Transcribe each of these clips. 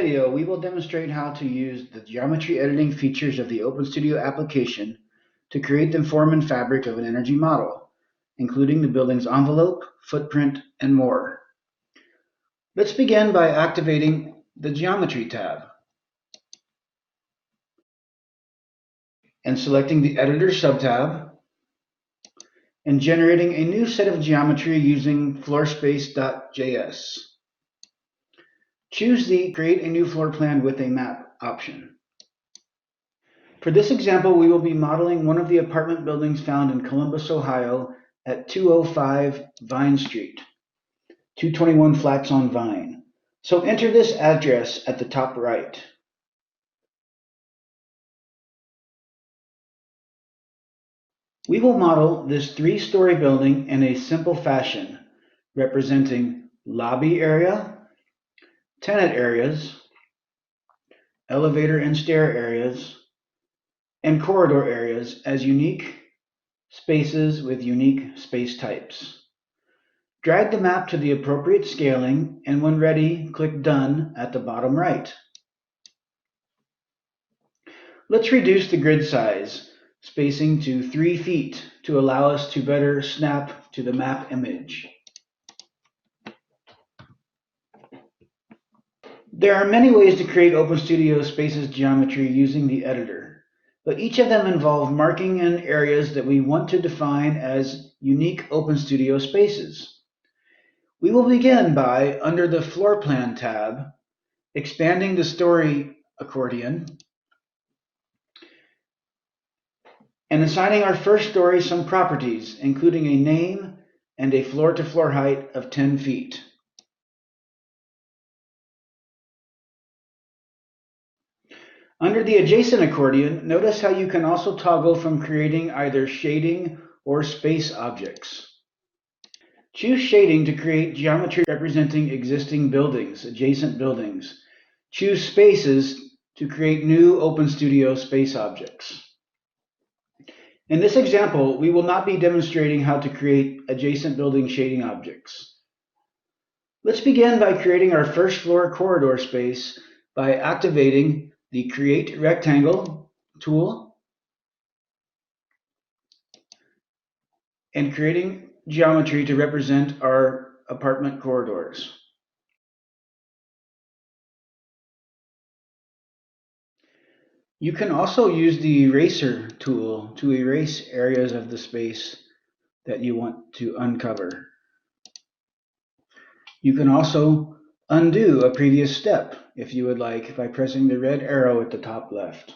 video, we will demonstrate how to use the geometry editing features of the OpenStudio application to create the form and fabric of an energy model, including the building's envelope, footprint, and more. Let's begin by activating the Geometry tab and selecting the Editor subtab and generating a new set of geometry using Floorspace.js. Choose the Create a New Floor Plan with a Map option. For this example, we will be modeling one of the apartment buildings found in Columbus, Ohio at 205 Vine Street, 221 Flats on Vine. So enter this address at the top right. We will model this 3-story building in a simple fashion, representing lobby area, tenant areas, elevator and stair areas, and corridor areas as unique spaces with unique space types. Drag the map to the appropriate scaling, and when ready, click Done at the bottom right. Let's reduce the grid size, spacing to 3 feet to allow us to better snap to the map image. There are many ways to create OpenStudio Spaces geometry using the editor, but each of them involve marking in areas that we want to define as unique OpenStudio spaces. We will begin by, under the Floor Plan tab, expanding the story accordion and assigning our first story some properties, including a name and a floor-to-floor height of 10 feet. Under the Adjacent accordion, notice how you can also toggle from creating either shading or space objects. Choose shading to create geometry representing existing buildings, adjacent buildings. Choose spaces to create new OpenStudio space objects. In this example, we will not be demonstrating how to create adjacent building shading objects. Let's begin by creating our first floor corridor space by activating the Create Rectangle tool and creating geometry to represent our apartment corridors. You can also use the Eraser tool to erase areas of the space that you want to uncover. You can also undo a previous step if you would like by pressing the red arrow at the top left.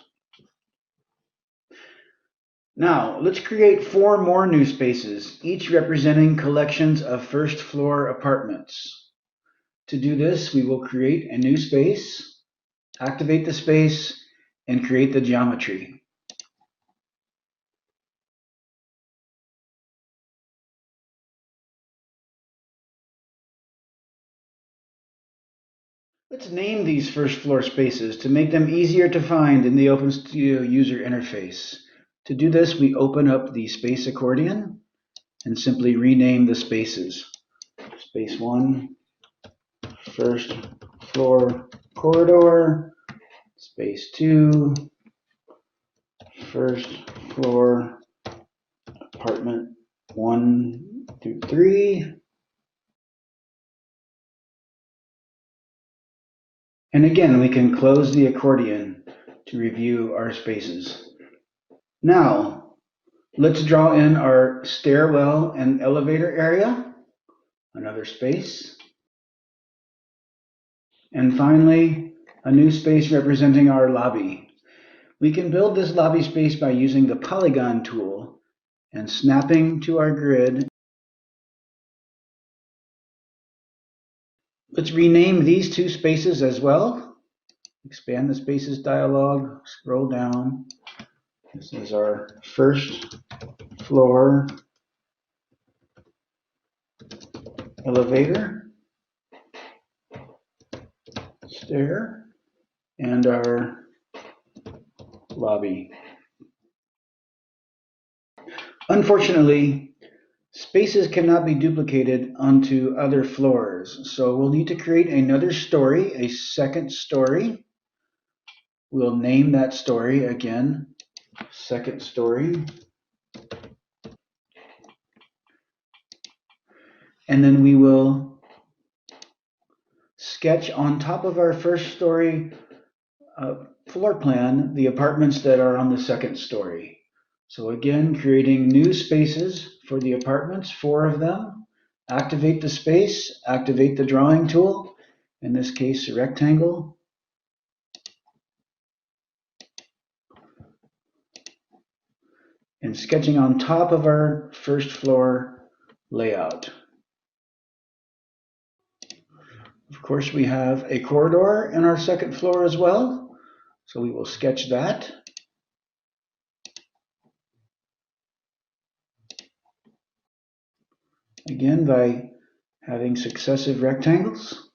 Now, let's create 4 more new spaces, each representing collections of first floor apartments. To do this, we will create a new space, activate the space, and create the geometry. Let's name these first floor spaces to make them easier to find in the OpenStudio user interface. To do this, we open up the space accordion and simply rename the spaces. Space 1, first floor corridor. Space 2, first floor apartment 1 through 3. And again, we can close the accordion to review our spaces. Now, let's draw in our stairwell and elevator area, another space. And finally, a new space representing our lobby. We can build this lobby space by using the polygon tool and snapping to our grid. Let's rename these 2 spaces as well. Expand the spaces dialog, scroll down. This is our first floor elevator, stair, and our lobby. Unfortunately, Spaces cannot be duplicated onto other floors, so we'll need to create another story, a second story. We'll name that story again, second story. And then we will sketch on top of our first story floor plan the apartments that are on the second story. So again, creating new spaces for the apartments, 4 of them. Activate the space, activate the drawing tool, in this case, a rectangle. And sketching on top of our first floor layout. Of course, we have a corridor in our second floor as well, so we will sketch that. Again, by having successive rectangles.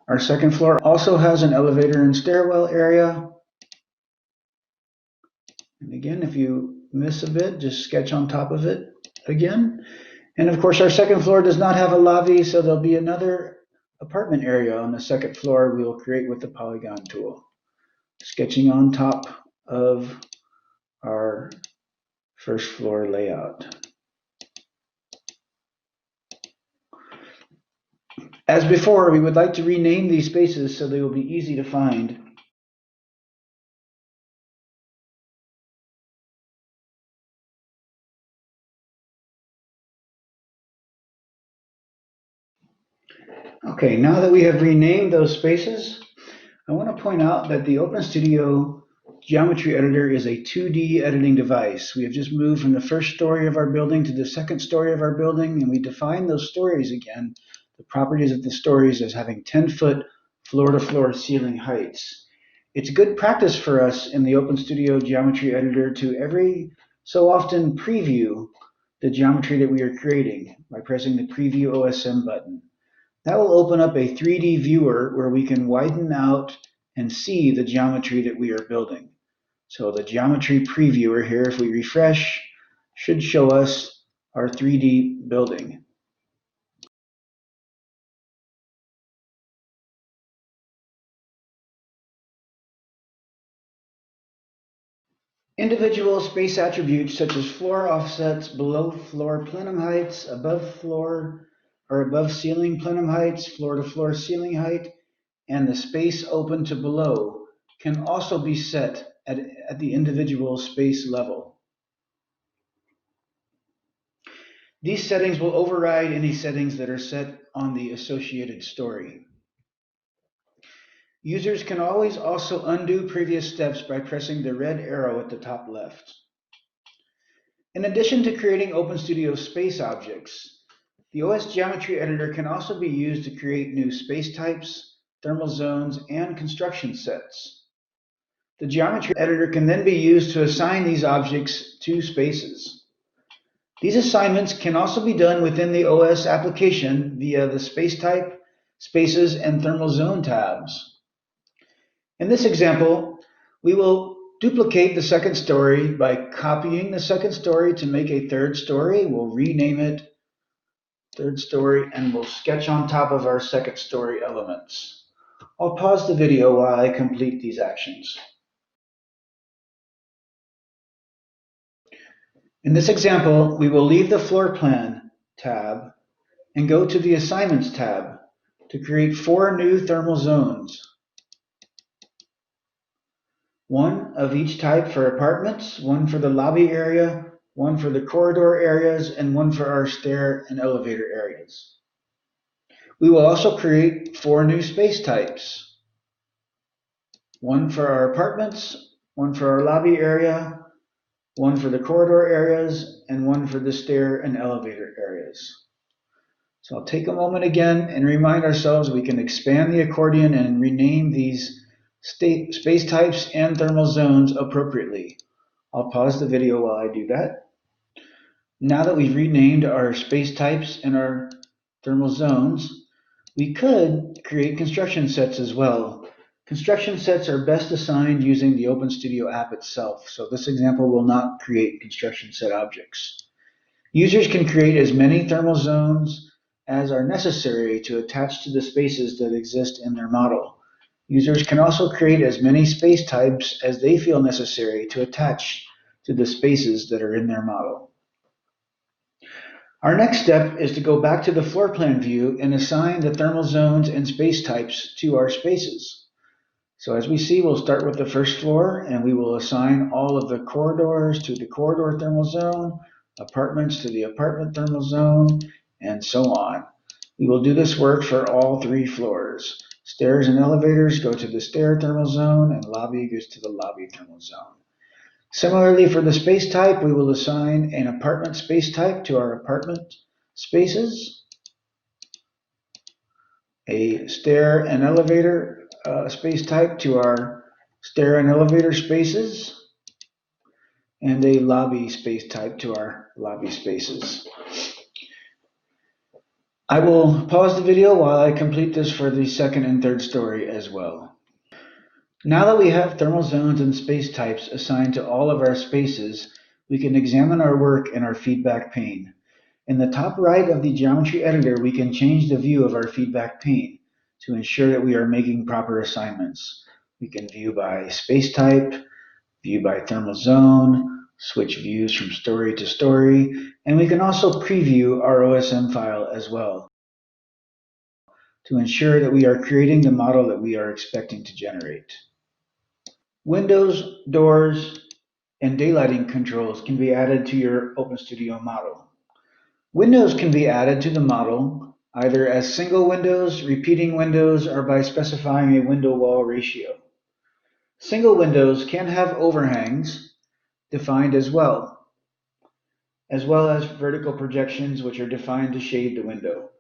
Our second floor also has an elevator and stairwell area. And again, if you miss a bit, just sketch on top of it again. And of course, our second floor does not have a lobby, so there'll be another apartment area on the second floor we will create with the polygon tool. Sketching on top of our first floor layout. As before, we would like to rename these spaces so they will be easy to find. Okay, now that we have renamed those spaces, I want to point out that the OpenStudio geometry editor is a 2D editing device. We have just moved from the first story of our building to the second story of our building, and we define those stories again, the properties of the stories, as having 10-foot floor-to-floor ceiling heights. It's good practice for us in the OpenStudio geometry editor to every so often preview the geometry that we are creating by pressing the Preview OSM button. That will open up a 3D viewer where we can widen out and see the geometry that we are building. So the geometry previewer here, if we refresh, should show us our 3D building. Individual space attributes such as floor offsets, below floor plenum heights, above floor or above ceiling plenum heights, floor to floor ceiling height, and the space open to below can also be set at the individual space level. These settings will override any settings that are set on the associated story. Users can always also undo previous steps by pressing the red arrow at the top left. In addition to creating OpenStudio space objects, the OS Geometry Editor can also be used to create new space types, thermal zones, and construction sets. The Geometry Editor can then be used to assign these objects to spaces. These assignments can also be done within the OS application via the Space Type, Spaces, and Thermal Zone tabs. In this example, we will duplicate the second story by copying the second story to make a third story. We'll rename it third story, and we'll sketch on top of our second story elements. I'll pause the video while I complete these actions. In this example, we will leave the Floor Plan tab and go to the Assignments tab to create 4 new thermal zones. 1 of each type for apartments, 1 for the lobby area, 1 for the corridor areas, and 1 for our stair and elevator areas. We will also create 4 new space types. 1 for our apartments, 1 for our lobby area, 1 for the corridor areas, and 1 for the stair and elevator areas. So I'll take a moment again and remind ourselves we can expand the accordion and rename these space types and thermal zones appropriately. I'll pause the video while I do that. Now that we've renamed our space types and our thermal zones, we could create construction sets as well. Construction sets are best assigned using the OpenStudio app itself, so this example will not create construction set objects. Users can create as many thermal zones as are necessary to attach to the spaces that exist in their model. Users can also create as many space types as they feel necessary to attach to the spaces that are in their model. Our next step is to go back to the floor plan view and assign the thermal zones and space types to our spaces. So as we see, we'll start with the first floor and we will assign all of the corridors to the corridor thermal zone, apartments to the apartment thermal zone, and so on. We will do this work for all 3 floors. Stairs and elevators go to the stair thermal zone, and lobby goes to the lobby thermal zone. Similarly, for the space type, we will assign an apartment space type to our apartment spaces, a stair and elevator space type to our stair and elevator spaces, and a lobby space type to our lobby spaces. I will pause the video while I complete this for the second and third story as well. Now that we have thermal zones and space types assigned to all of our spaces, we can examine our work in our feedback pane. In the top right of the geometry editor, we can change the view of our feedback pane to ensure that we are making proper assignments. We can view by space type, view by thermal zone, switch views from story to story, and we can also preview our OSM file as well to ensure that we are creating the model that we are expecting to generate. Windows, doors, and daylighting controls can be added to your OpenStudio model. Windows can be added to the model either as single windows, repeating windows, or by specifying a window wall ratio. Single windows can have overhangs defined as well as vertical projections which are defined to shade the window.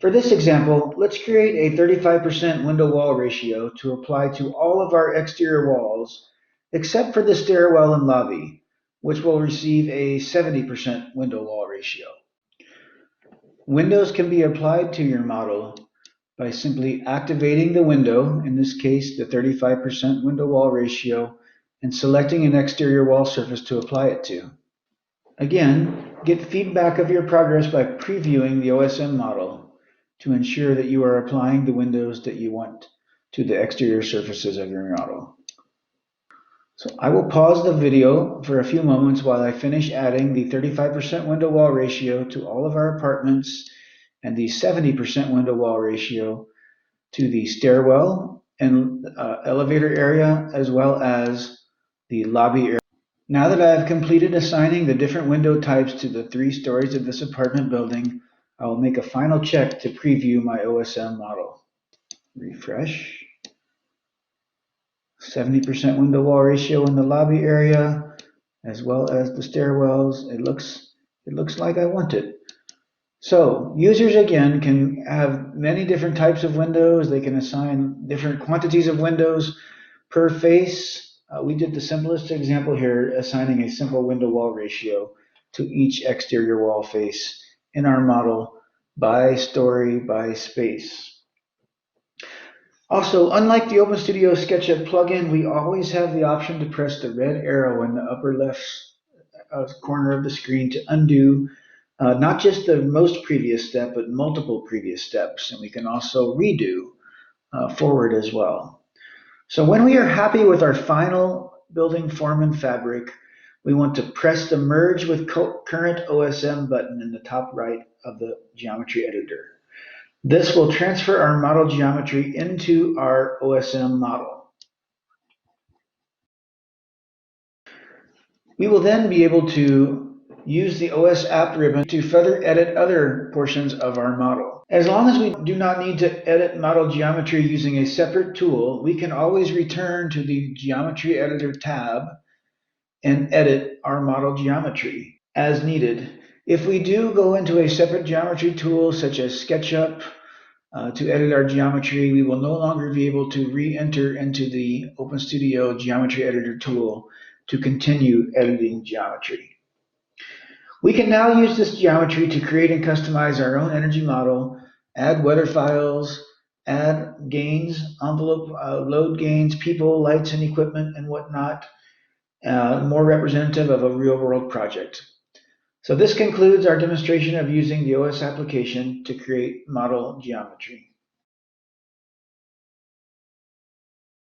For this example, let's create a 35% window wall ratio to apply to all of our exterior walls except for the stairwell and lobby, which will receive a 70% window wall ratio. Windows can be applied to your model by simply activating the window, in this case the 35% window wall ratio, and selecting an exterior wall surface to apply it to. Again, get feedback of your progress by previewing the OSM model to ensure that you are applying the windows that you want to the exterior surfaces of your model. So I will pause the video for a few moments while I finish adding the 35% window wall ratio to all of our apartments and the 70% window wall ratio to the stairwell and elevator area, as well as the lobby area. Now that I have completed assigning the different window types to the 3 stories of this apartment building, I will make a final check to preview my OSM model. Refresh. 70% window wall ratio in the lobby area, as well as the stairwells. It looks like I want it. So users again can have many different types of windows. They can assign different quantities of windows per face. We did the simplest example here, assigning a simple window wall ratio to each exterior wall face in our model by story, by space. Also, unlike the OpenStudio SketchUp plugin, we always have the option to press the red arrow in the upper left corner of the screen to undo not just the most previous step, but multiple previous steps. And we can also redo forward as well. So when we are happy with our final building form and fabric, we want to press the Merge with Current OSM button in the top right of the geometry editor. This will transfer our model geometry into our OSM model. We will then be able to use the OS app ribbon to further edit other portions of our model. As long as we do not need to edit model geometry using a separate tool, we can always return to the Geometry Editor tab and edit our model geometry as needed. If we do go into a separate geometry tool such as SketchUp to edit our geometry, we will no longer be able to re-enter into the OpenStudio Geometry Editor tool to continue editing geometry. We can now use this geometry to create and customize our own energy model, add weather files, add gains, envelope, load gains, people, lights, and equipment, and whatnot, more representative of a real-world project. So this concludes our demonstration of using the OS application to create model geometry.